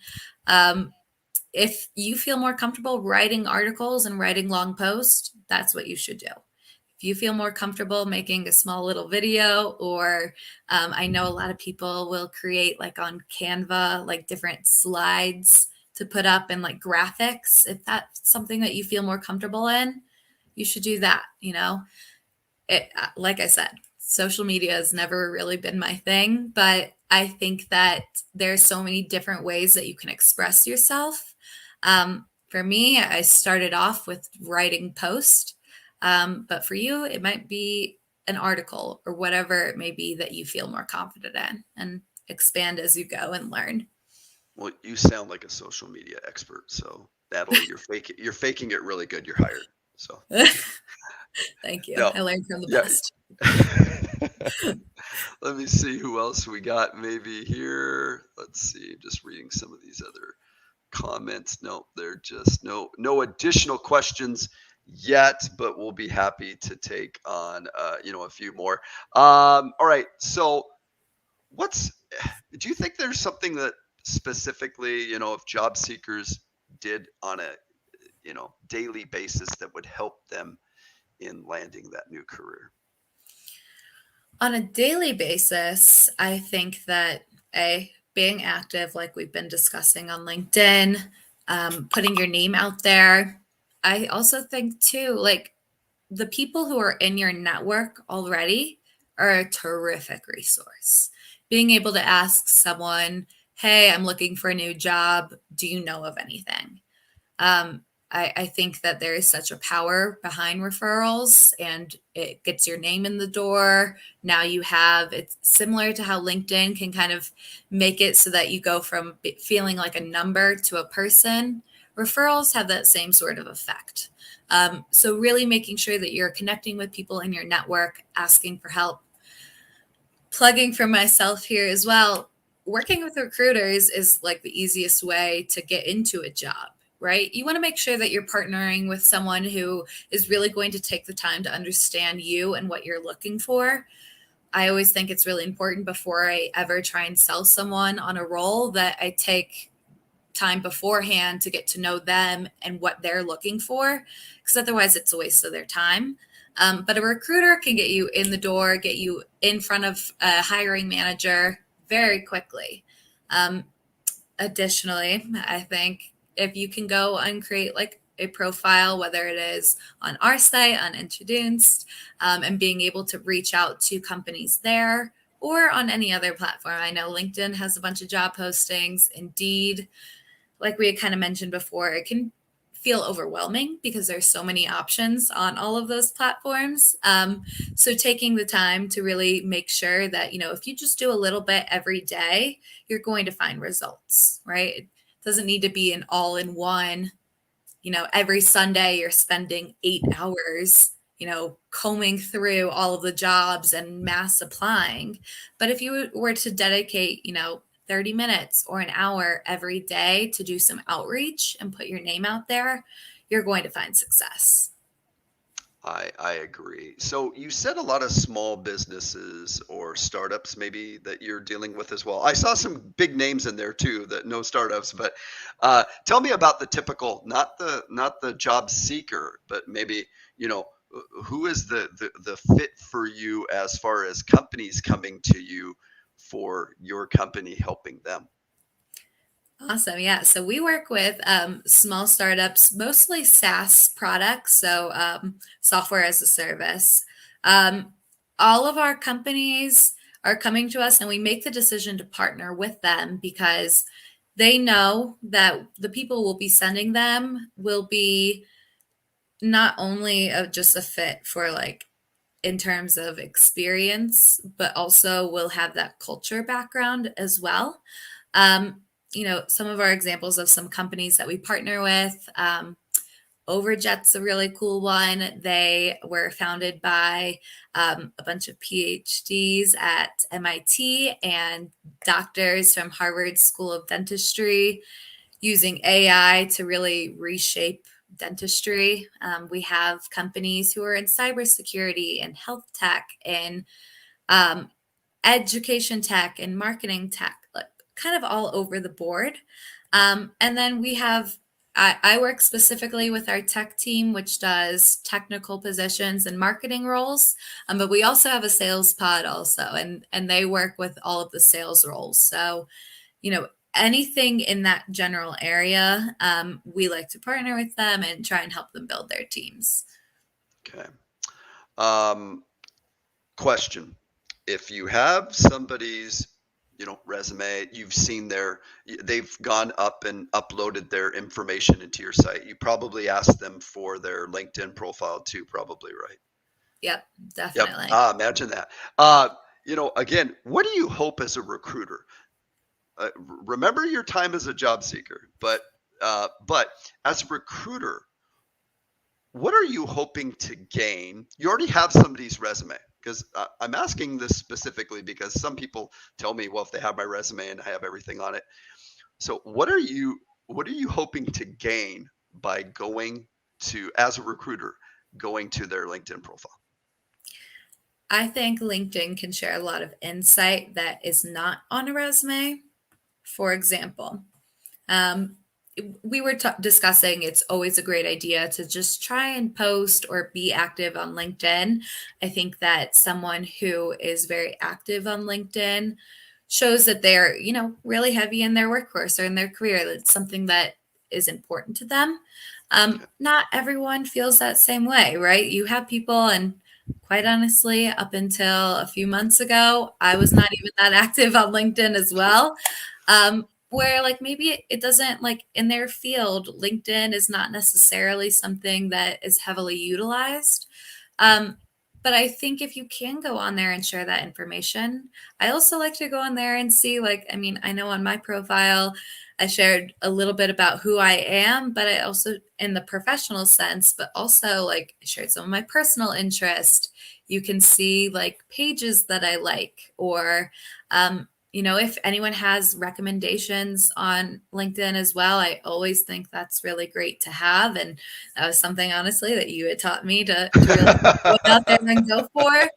B: if you feel more comfortable writing articles and writing long posts, that's what you should do. If you feel more comfortable making a small little video, or I know a lot of people will create like on Canva, like different slides to put up and like graphics. If that's something that you feel more comfortable in, you should do that. Like I said, social media has never really been my thing, but I think that there's so many different ways that you can express yourself. For me, I started off with writing posts, but for you, it might be an article or whatever it may be that you feel more confident in, and expand as you go and learn.
A: Well, you sound like a social media expert. So Natalie, you're faking it really good. You're hired. So thank you.
B: Thank you.
A: No,
B: I learned from the
A: yeah.
B: best.
A: Let me see who else we got maybe here. Let's see. Just reading some of these other comments. No, they're just no additional questions yet, but we'll be happy to take on, a few more. All right. So what's, do you think there's something that specifically, if job seekers did on a, daily basis that would help them in landing that new career?
B: On a daily basis, I think that being active, like we've been discussing on LinkedIn, putting your name out there. I also think too, like the people who are in your network already are a terrific resource. Being able to ask someone, "Hey, I'm looking for a new job. Do you know of anything?" Um, I think that there is such a power behind referrals and it gets your name in the door. Now you have, it's similar to how LinkedIn can kind of make it so that you go from feeling like a number to a person. Referrals have that same sort of effect. So, really making sure that you're connecting with people in your network, asking for help. Plugging for myself here as well, working with recruiters is like the easiest way to get into a job, right? You want to make sure that you're partnering with someone who is really going to take the time to understand you and what you're looking for. I always think it's really important before I ever try and sell someone on a role that I take time beforehand to get to know them and what they're looking for, because otherwise it's a waste of their time. But a recruiter can get you in the door, get you in front of a hiring manager very quickly. Um, Additionally, I think if you can go and create like a profile, whether it is on our site, on Introduced, and being able to reach out to companies there or on any other platform. I know LinkedIn has a bunch of job postings, Indeed, like we had kind of mentioned before, it can feel overwhelming because there's so many options on all of those platforms. So taking the time to really make sure that, if you just do a little bit every day, you're going to find results, right? It doesn't need to be an all in one, every Sunday you're spending 8 hours, combing through all of the jobs and mass applying. But if you were to dedicate, 30 minutes or an hour every day to do some outreach and put your name out there, you're going to find success.
A: I agree. So you said a lot of small businesses or startups maybe that you're dealing with as well. I saw some big names in there too, that no startups, but tell me about the typical, not the job seeker, but maybe, who is the fit for you as far as companies coming to you for your company helping them?
B: Awesome. Yeah. So we work with small startups, mostly SaaS products, so software as a service. Um, all of our companies are coming to us, and we make the decision to partner with them because they know that the people we'll be sending them will be not only just a fit for like in terms of experience, but also will have that culture background as well. Um, some of our examples of some companies that we partner with. Overjet's a really cool one. They were founded by a bunch of PhDs at MIT and doctors from Harvard School of Dentistry using AI to really reshape dentistry. We have companies who are in cybersecurity and health tech and um, education tech and marketing tech, like kind of all over the board. And then we have, I work specifically with our tech team, which does technical positions and marketing roles. But we also have a sales pod also, and they work with all of the sales roles. So, anything in that general area, we like to partner with them and try and help them build their teams.
A: Okay. Um, Question. If you have somebody's, resume, you've seen they've gone up and uploaded their information into your site. You probably asked them for their LinkedIn profile too, probably, right?
B: Yep,
A: Yep.
B: definitely.
A: Imagine that. Again, what do you hope as a recruiter? Remember your time as a job seeker, but as a recruiter, what are you hoping to gain? You already have somebody's resume, because I'm asking this specifically because some people tell me, well, if they have my resume and I have everything on it. So what are you hoping to gain by going to as a recruiter going to their LinkedIn profile?
B: I think LinkedIn can share a lot of insight that is not on a resume. For example, um, we were discussing it's always a great idea to just try and post or be active on LinkedIn. I think that someone who is very active on LinkedIn shows that they're, really heavy in their workforce or in their career. That's something that is important to them.
A: Okay.
B: Not everyone feels that same way, right? You have people, and quite honestly, up until a few months ago, I was not even that active on LinkedIn as well. Where like maybe it doesn't like in their field, LinkedIn is not necessarily something that is heavily utilized. Um, but I think if you can go on there and share that information, I also like to go on there and see, like, I mean, I know on my profile, I shared a little bit about who I am, but I also, in the professional sense, but also like I shared some of my personal interest. You can see like pages that I like, or if anyone has recommendations on LinkedIn as well, I always think that's really great to have. And that was something, honestly, that you had taught me to really go out there and go for.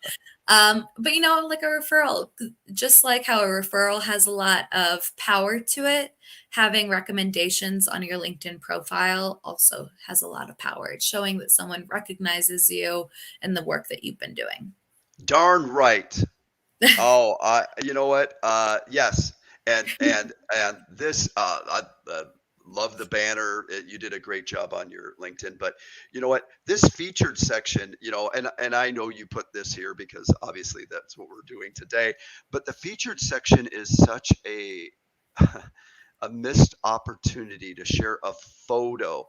B: But like a referral, just like how a referral has a lot of power to it, having recommendations on your LinkedIn profile also has a lot of power. It's showing that someone recognizes you and the work that you've been doing.
A: Darn right. Oh, you know what? Yes, and this, I love the banner. You did a great job on your LinkedIn, but you know what? This featured section, and I know you put this here because obviously that's what we're doing today. But the featured section is such a a missed opportunity to share a photo.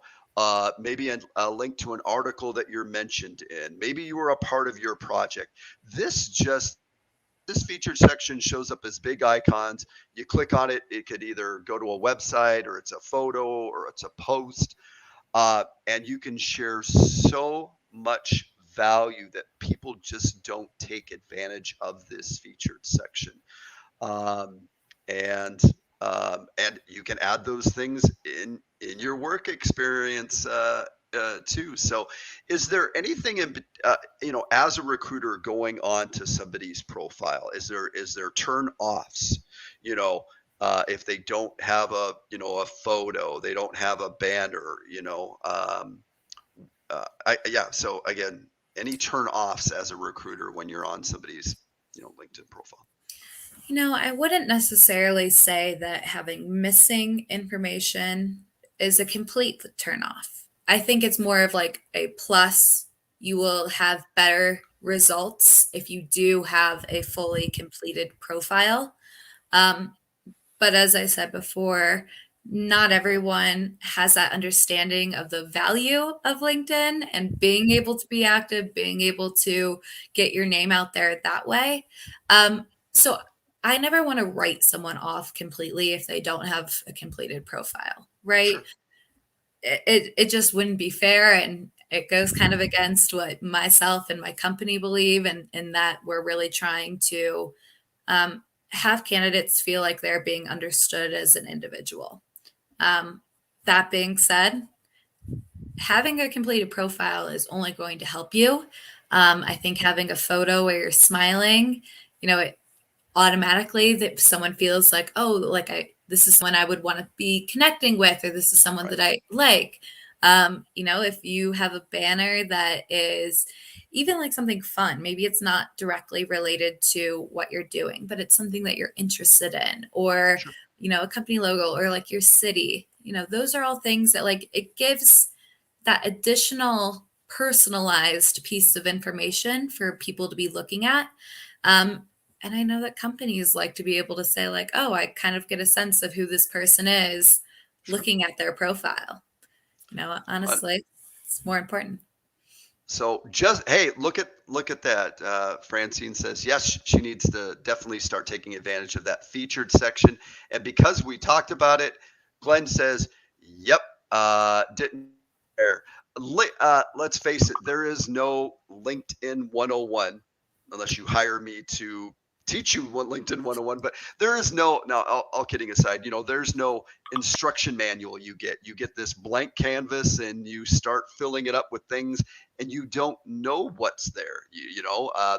A: Maybe a link to an article that you're mentioned in. Maybe you were a part of your project. This featured section shows up as big icons. You click on it, it could either go to a website or it's a photo or it's a post. And you can share so much value that people just don't take advantage of this featured section. Um, and and you can add those things in your work experience too. So, is there anything as a recruiter going on to somebody's profile? Is there turn offs? You know, if they don't have a photo, they don't have a banner. Yeah. So again, any turn offs as a recruiter when you're on somebody's LinkedIn profile?
B: I wouldn't necessarily say that having missing information is a complete turnoff. I think it's more of like a plus. You will have better results if you do have a fully completed profile. Um, but as I said before, not everyone has that understanding of the value of LinkedIn and being able to be active, being able to get your name out there that way. So I never want to write someone off completely if they don't have a completed profile, right?
A: Sure.
B: It just wouldn't be fair. And it goes kind of against what myself and my company believe, and in that we're really trying to um, have candidates feel like they're being understood as an individual. Um, that being said, having a completed profile is only going to help you. I think having a photo where you're smiling, it automatically that someone feels like, oh, like this is someone I would want to be connecting with, or this is someone
A: Right.
B: that I like. If you have a banner that is even like something fun, maybe it's not directly related to what you're doing, but it's something that you're interested in, or,
A: Sure.
B: a company logo or like your city, those are all things that like it gives that additional personalized piece of information for people to be looking at. Um, and I know that companies like to be able to say, like, oh, I kind of get a sense of who this person is
A: Sure.
B: looking at their profile.
A: Uh,
B: Honestly, it's more important.
A: So just hey, look at that. Francine says yes, she needs to definitely start taking advantage of that featured section. And because we talked about it, Glenn says, "Yep, didn't care." Let's face it, there is no LinkedIn 101 unless you hire me to teach you what LinkedIn 101, but there is no, now all kidding aside, there's no instruction manual. You get this blank canvas and you start filling it up with things and you don't know what's there.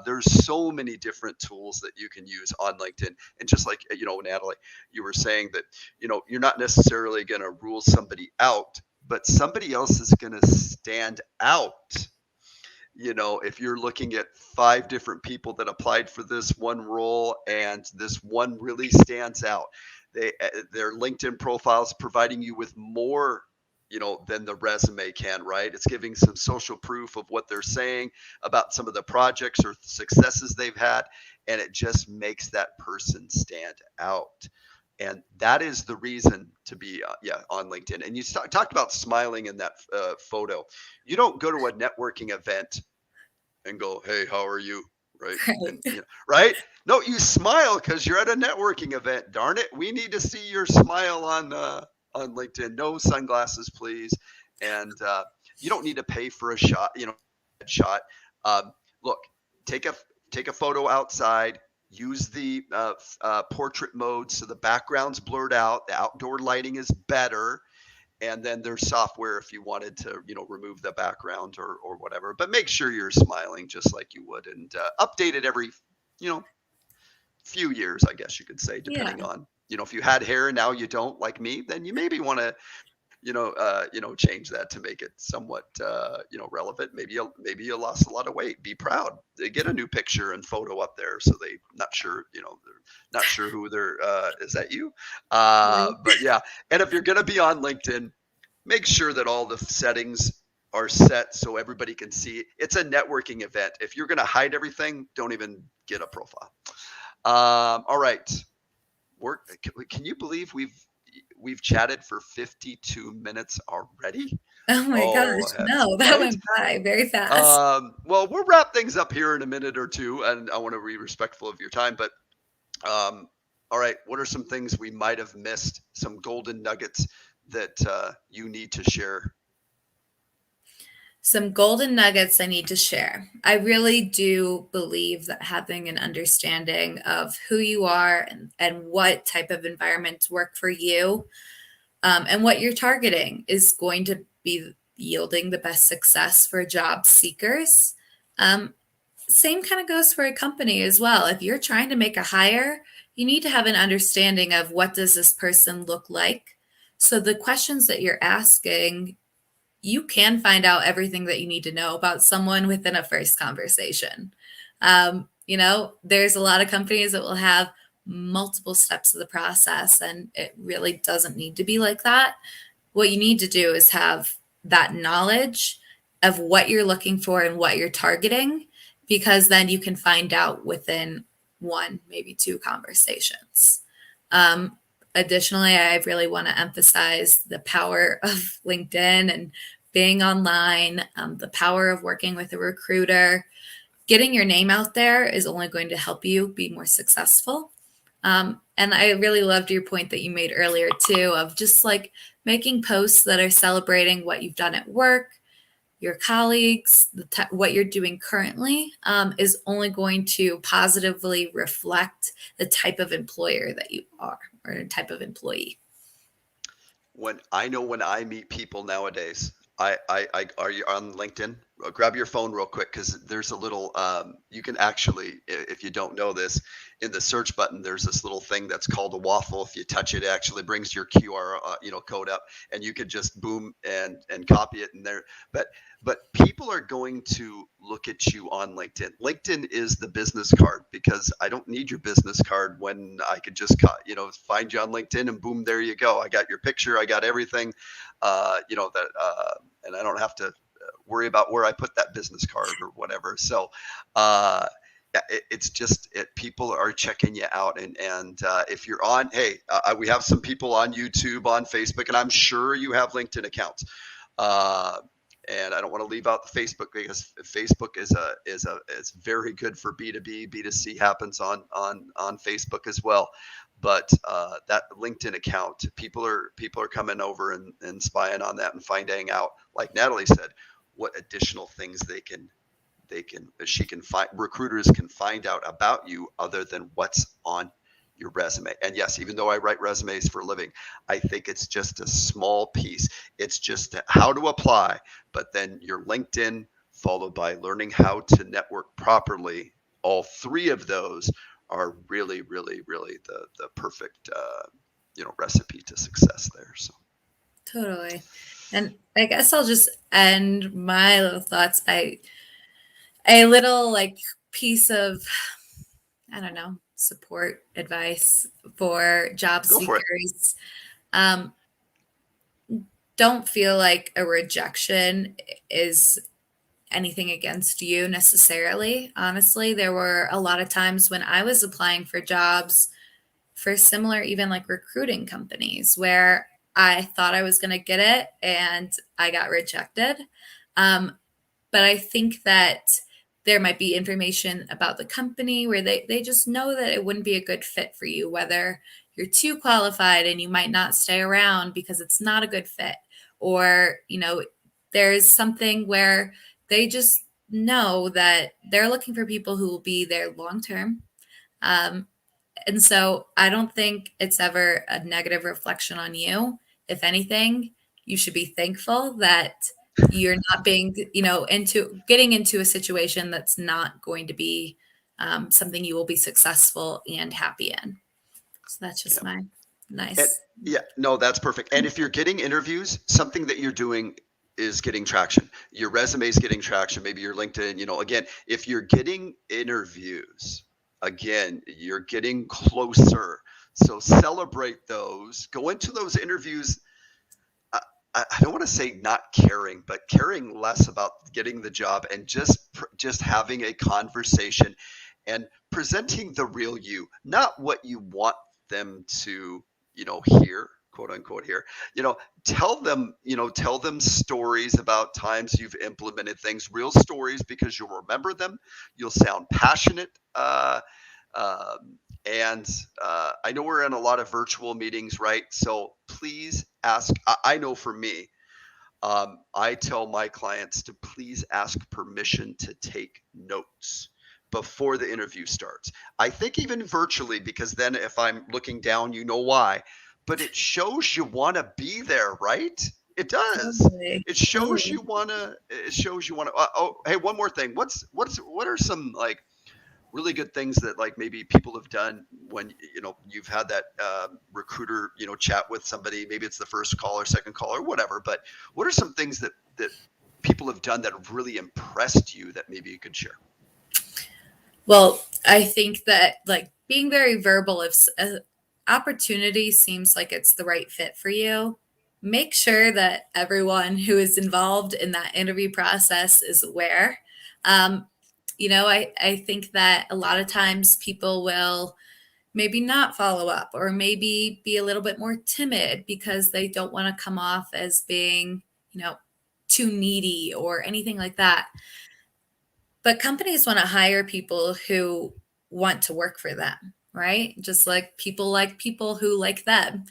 A: There's so many different tools that you can use on LinkedIn. And just like, Natalie, you were saying that, you're not necessarily going to rule somebody out, but somebody else is going to stand out. If you're looking at 5 different people that applied for this one role and this one really stands out, their LinkedIn profiles providing you with more than the resume can, right? It's giving some social proof of what they're saying about some of the projects or successes they've had, and it just makes that person stand out. And that is the reason to be on LinkedIn. And you talked about smiling in that photo. You don't go to a networking event and go, "Hey, how are you?" Right? And
B: Right.
A: right? No, you smile because you're at a networking event. Darn it, we need to see your smile on LinkedIn. No sunglasses, please. And you don't need to pay for a shot. Shot. Look, take a take a photo outside. Use the portrait mode so the background's blurred out. The outdoor lighting is better, and then there's software if you wanted to remove the background or whatever, but make sure you're smiling just like you would, and update it every you know few years, I guess you could say,
B: Yeah.
A: depending on if you had hair and now you don't, like me, then you maybe want to change that to make it somewhat relevant. Maybe you lost a lot of weight. Be proud. They get a new picture and photo up there, so they they're not sure who they're. Is that you?
B: Right.
A: But yeah, and if you're gonna be on LinkedIn, make sure that all the settings are set so everybody can see. It's a networking event. If you're gonna hide everything, don't even get a profile. All right. Can you believe we've chatted for 52 minutes already?
B: Oh my
A: Oh,
B: gosh. No, that
A: right?
B: went by very fast.
A: Well, we'll wrap things up here in a minute or two, and I want to be respectful of your time. But all right, what are some things we might have missed? Some golden nuggets that you need to share?
B: Some golden nuggets I need to share. I really do believe that having an understanding of who you are and what type of environments work for you, and what you're targeting is going to be yielding the best success for job seekers. Um, Same kind of goes for a company as well. If you're trying to make a hire, you need to have an understanding of what does this person look like. So the questions that you're asking, you can find out everything that you need to know about someone within a first conversation. There's a lot of companies that will have multiple steps of the process, and it really doesn't need to be like that. What you need to do is have that knowledge of what you're looking for and what you're targeting, because then you can find out within one, maybe two conversations. Um, Additionally, I really want to emphasize the power of LinkedIn and being online, the power of working with a recruiter. Getting your name out there is only going to help you be more successful. And I really loved your point that you made earlier, too, of just like making posts that are celebrating what you've done at work, your colleagues, what you're doing currently, is only going to positively reflect the type of employer that you are or type of employee.
A: When I meet people nowadays, I are you on LinkedIn? Grab your phone real quick because there's a little you can actually, if you don't know this, in the search button there's this little thing that's called a waffle. If you touch it, it actually brings your QR code up, and you could just boom and copy it in there. But people are going to look at you on LinkedIn. LinkedIn is the business card, because I don't need your business card when I could just find you on LinkedIn and boom, there you go. I got your picture, I got everything, and I don't have to worry about where I put that business card or whatever. So yeah, it's just people are checking you out, and if you're on, hey, we have some people on YouTube, on Facebook, and I'm sure you have LinkedIn accounts. Uh, and I don't want to leave out the Facebook, because Facebook is very good for B2B. B2C happens on Facebook as well. But that LinkedIn account, people are coming over and spying on that and finding out, like Natalie said, what additional things they can she can find, recruiters can find out about you other than what's on your resume. And yes, even though I write resumes for a living, I think it's just a small piece. It's just how to apply, but then your LinkedIn followed by learning how to network properly. All three of those are really, really, really the perfect recipe to success there. So
B: Totally. And I guess I'll just end my little thoughts by a little like piece of, I don't know, support advice for job
A: go for it.
B: seekers. Um, don't feel like a rejection is anything against you necessarily. Honestly, there were a lot of times when I was applying for jobs for similar, even like recruiting companies, where I thought I was going to get it and I got rejected. But I think that there might be information about the company where they just know that it wouldn't be a good fit for you, whether you're too qualified and you might not stay around because it's not a good fit, or, there's something where they just know that they're looking for people who will be there long term. Um, and so I don't think it's ever a negative reflection on you. If anything, you should be thankful that you're not being, into getting into a situation that's not going to be something you will be successful and happy in. So that's just
A: Yeah.
B: my
A: And
B: nice.
A: yeah, no, that's perfect. And if you're getting interviews, something that you're doing is getting traction. Your resume is getting traction. Maybe your LinkedIn, again, if you're getting interviews, again, you're getting closer. So celebrate those. Go into those interviews. I, I don't want to say not caring, but caring less about getting the job and just having a conversation and presenting the real you, not what you want them to, hear, quote unquote here. Tell them stories about times you've implemented things, real stories, because you'll remember them. You'll sound passionate. And I know we're in a lot of virtual meetings, right? So please ask. I know for me, I tell my clients to please ask permission to take notes before the interview starts. I think even virtually, because then if I'm looking down, you know why. But it shows you want to be there, right? It does.
B: Totally.
A: It shows
B: Totally.
A: you want to. It shows you want to. Oh, hey, one more thing. What are some like really good things that like maybe people have done when you've had that recruiter chat with somebody? Maybe it's the first call or second call or whatever, but what are some things that people have done that have really impressed you that maybe you could share?
B: Well, I think that like being very verbal, if an opportunity seems like it's the right fit for you, make sure that everyone who is involved in that interview process is aware. Um, I think that a lot of times people will maybe not follow up or maybe be a little bit more timid because they don't want to come off as being, too needy or anything like that. But companies want to hire people who want to work for them, right? Just like people who like them.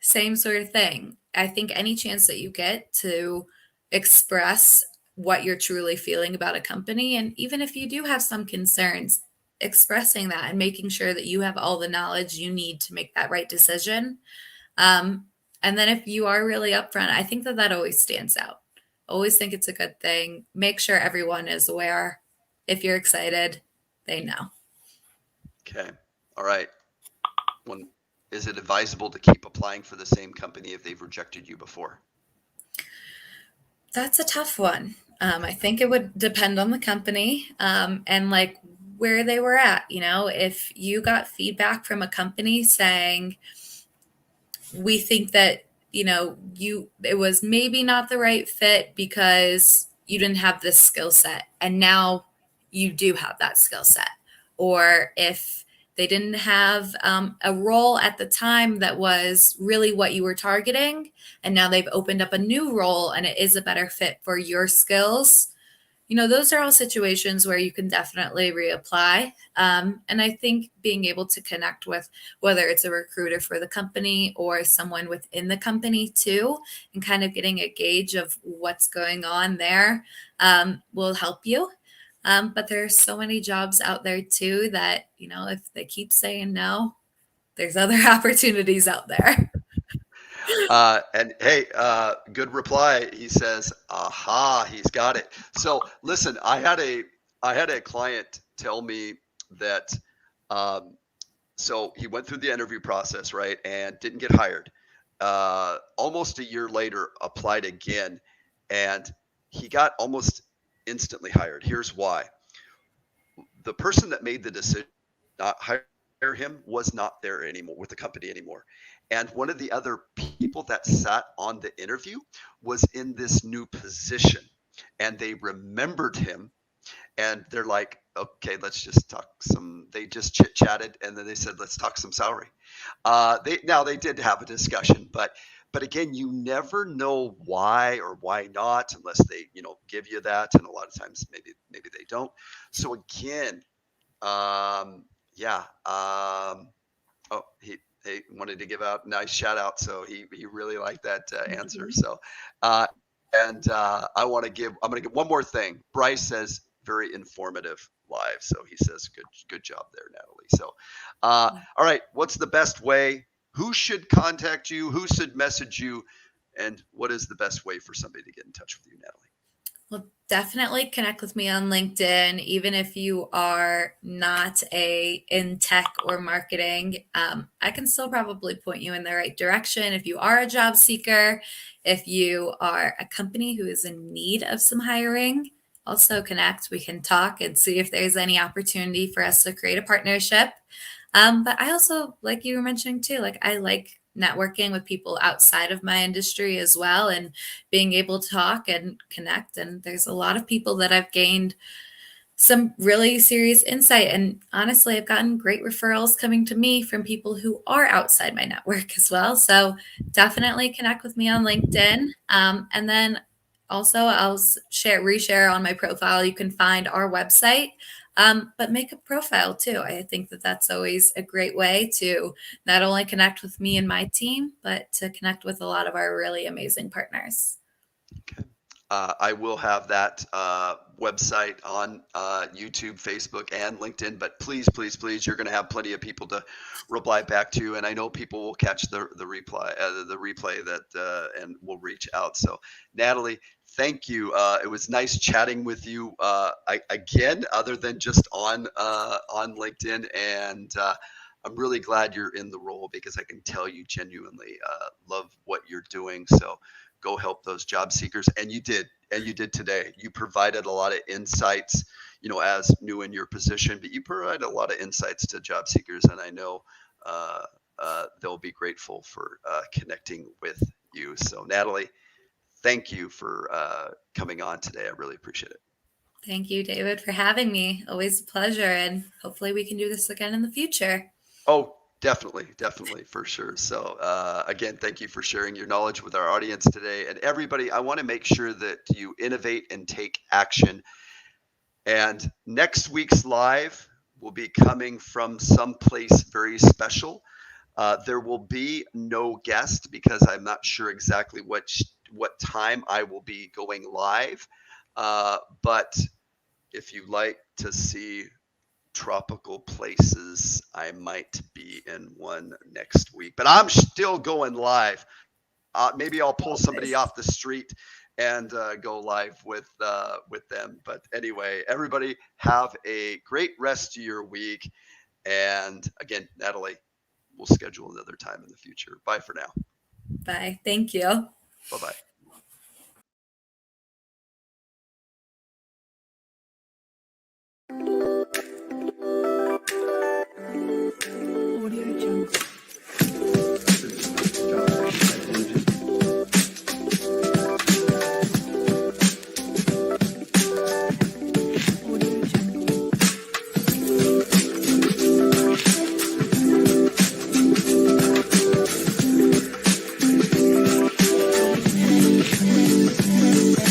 B: Same sort of thing. I think any chance that you get to express what you're truly feeling about a company, and even if you do have some concerns, expressing that and making sure that you have all the knowledge you need to make that right decision. Um, and then if you are really upfront, I think that that always stands out. Always think it's a good thing. Make sure everyone is aware. If you're excited, they know.
A: Okay. All right. One, is it advisable to keep applying for the same company if they've rejected you before?
B: That's a tough one. I think it would depend on the company and like where they were at. If you got feedback from a company saying, we think that it was maybe not the right fit because you didn't have this skill set and now you do have that skill set, or if they didn't have a role at the time that was really what you were targeting and now they've opened up a new role and it is a better fit for your skills. Those are all situations where you can definitely reapply. And I think being able to connect with whether it's a recruiter for the company or someone within the company too, and kind of getting a gauge of what's going on there will help you. But there's so many jobs out there too that, if they keep saying no, there's other opportunities out there.
A: And hey, good reply. He says, "Aha, he's got it." So listen, I had a client tell me that. Um, so he went through the interview process, right, and didn't get hired. Almost a year later, applied again, and he got almost instantly hired. Here's why: the person that made the decision not hire him was not there anymore with the company anymore. And one of the other people that sat on the interview was in this new position, and they remembered him, and they're like, okay, let's just talk some. They just chit chatted, and then they said, let's talk some salary. They did have a discussion, but again, you never know why or why not unless they give you that, and a lot of times maybe they don't. So again, yeah. Oh, he wanted to give out a nice shout out, so he really liked that answer. So, uh, and I'm gonna give one more thing. Bryce says very informative live, so he says good job there, Natalie. So, all right, what's the best way? Who should contact you? Who should message you? And what is the best way for somebody to get in touch with you, Natalie?
B: Well, definitely connect with me on LinkedIn, even if you are not in tech or marketing. I can still probably point you in the right direction if you are a job seeker, if you are a company who is in need of some hiring. Also connect. We can talk and see if there's any opportunity for us to create a partnership. But I also, like you were mentioning too, like I like networking with people outside of my industry as well and being able to talk and connect. And there's a lot of people that I've gained some really serious insight. And honestly, I've gotten great referrals coming to me from people who are outside my network as well. So definitely connect with me on LinkedIn. And then also, reshare on my profile. You can find our website, but make a profile too. I think that that's always a great way to not only connect with me and my team, but to connect with a lot of our really amazing partners.
A: Okay. I will have that website on YouTube, Facebook, and LinkedIn. But please, please, please, you're going to have plenty of people to reply back to you, and I know people will catch the replay that and will reach out. So, Natalie, thank you. It was nice chatting with you again, other than just on LinkedIn, and I'm really glad you're in the role because I can tell you genuinely love what you're doing. So go help those job seekers, and you did today. You provided a lot of insights, as new in your position, but you provided a lot of insights to job seekers, and I know they'll be grateful for connecting with you. So, Natalie, thank you for coming on today. I really appreciate it.
B: Thank you, David, for having me. Always a pleasure. And hopefully we can do this again in the future.
A: Oh, definitely, definitely, for sure. So, again, thank you for sharing your knowledge with our audience today. And everybody, I want to make sure that you innovate and take action. And next week's live will be coming from someplace very special. There will be no guest because I'm not sure exactly what time I will be going live. But if you like to see tropical places, I might be in one next week. But I'm still going live. Maybe I'll pull somebody off the street and go live with them. But anyway, everybody have a great rest of your week. And again, Natalie, we'll schedule another time in the future. Bye for now.
B: Bye. Thank you.
A: Bye bye.